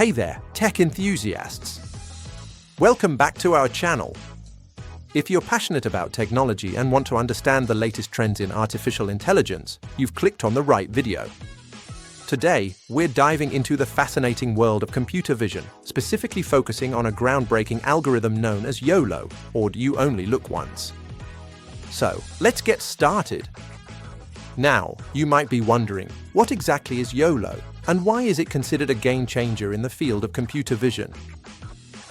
Hey there, tech enthusiasts! Welcome back to our channel. If you're passionate about technology and want to understand the latest trends in artificial intelligence, you've clicked on the right video. Today, we're diving into the fascinating world of computer vision, specifically focusing on a groundbreaking algorithm known as YOLO, or You Only Look Once. So, let's get started. Now, you might be wondering, what exactly is YOLO, and why is it considered a game changer in the field of computer vision?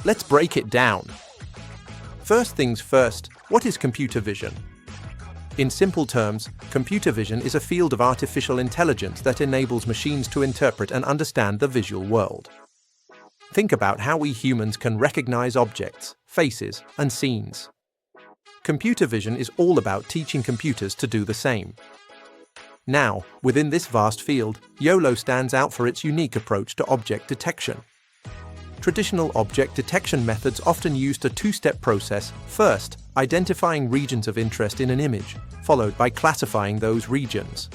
Let's break it down. First things first, what is computer vision? In simple terms, computer vision is a field of artificial intelligence that enables machines to interpret and understand the visual world. Think about how we humans can recognize objects, faces, and scenes. Computer vision is all about teaching computers to do the same. Now, within this vast field, YOLO stands out for its unique approach to object detection. Traditional object detection methods often used a two-step process, first, identifying regions of interest in an image, followed by classifying those regions.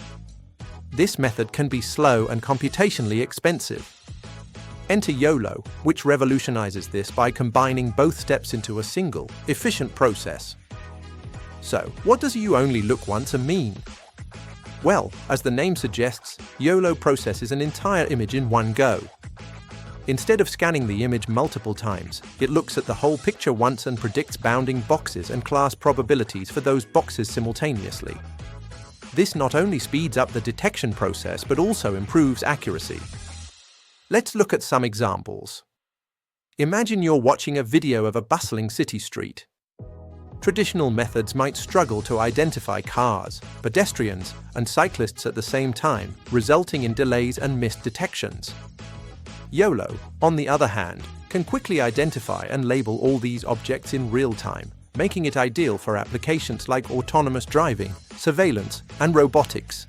This method can be slow and computationally expensive. Enter YOLO, which revolutionizes this by combining both steps into a single, efficient process. So, what does You Only Look Once mean? Well, as the name suggests, YOLO processes an entire image in one go. Instead of scanning the image multiple times, it looks at the whole picture once and predicts bounding boxes and class probabilities for those boxes simultaneously. This not only speeds up the detection process but also improves accuracy. Let's look at some examples. Imagine you're watching a video of a bustling city street. Traditional methods might struggle to identify cars, pedestrians, and cyclists at the same time, resulting in delays and missed detections. YOLO, on the other hand, can quickly identify and label all these objects in real time, making it ideal for applications like autonomous driving, surveillance, and robotics.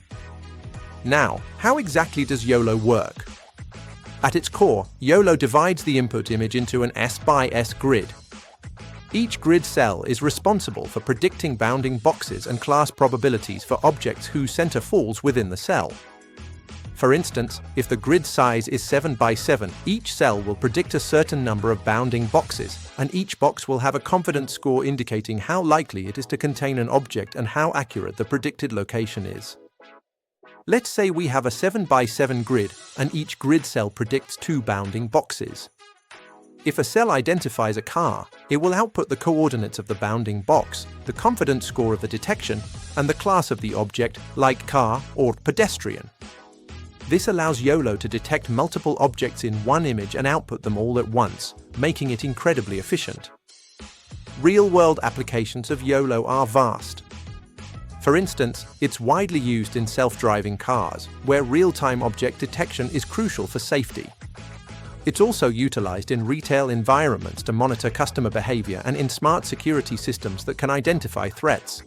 Now, how exactly does YOLO work? At its core, YOLO divides the input image into an S by S grid. Each grid cell is responsible for predicting bounding boxes and class probabilities for objects whose center falls within the cell. For instance, if the grid size is 7 by 7, each cell will predict a certain number of bounding boxes, and each box will have a confidence score indicating how likely it is to contain an object and how accurate the predicted location is. Let's say we have a 7 by 7 grid, and each grid cell predicts 2 bounding boxes. If a cell identifies a car, it will output the coordinates of the bounding box, the confidence score of the detection, and the class of the object, like car or pedestrian. This allows YOLO to detect multiple objects in one image and output them all at once, making it incredibly efficient. Real-world applications of YOLO are vast. For instance, it's widely used in self-driving cars, where real-time object detection is crucial for safety. It's also utilized in retail environments to monitor customer behavior and in smart security systems that can identify threats.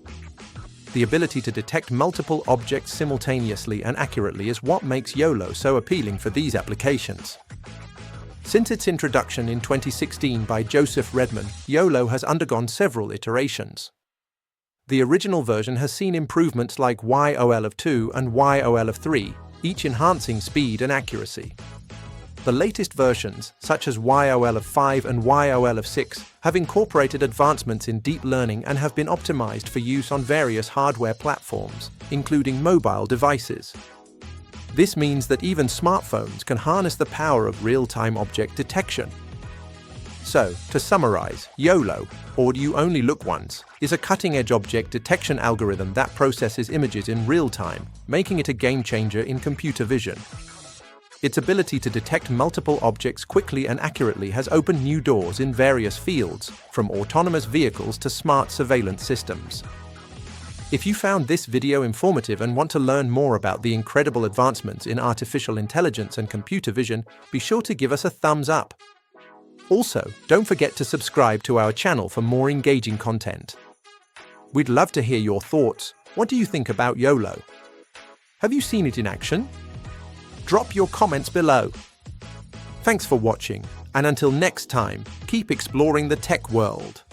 The ability to detect multiple objects simultaneously and accurately is what makes YOLO so appealing for these applications. Since its introduction in 2016 by Joseph Redman, YOLO has undergone several iterations. The original version has seen improvements like YOL of 2 and YOL of 3, each enhancing speed and accuracy. The latest versions, such as YOL of 5 and YOL of 6, have incorporated advancements in deep learning and have been optimized for use on various hardware platforms, including mobile devices. This means that even smartphones can harness the power of real-time object detection. So, to summarize, YOLO, or You Only Look Once, is a cutting-edge object detection algorithm that processes images in real time, making it a game changer in computer vision. Its ability to detect multiple objects quickly and accurately has opened new doors in various fields, from autonomous vehicles to smart surveillance systems. If you found this video informative and want to learn more about the incredible advancements in artificial intelligence and computer vision, be sure to give us a thumbs up. Also, don't forget to subscribe to our channel for more engaging content. We'd love to hear your thoughts. What do you think about YOLO? Have you seen it in action? Drop your comments below. Thanks for watching, and until next time, keep exploring the tech world.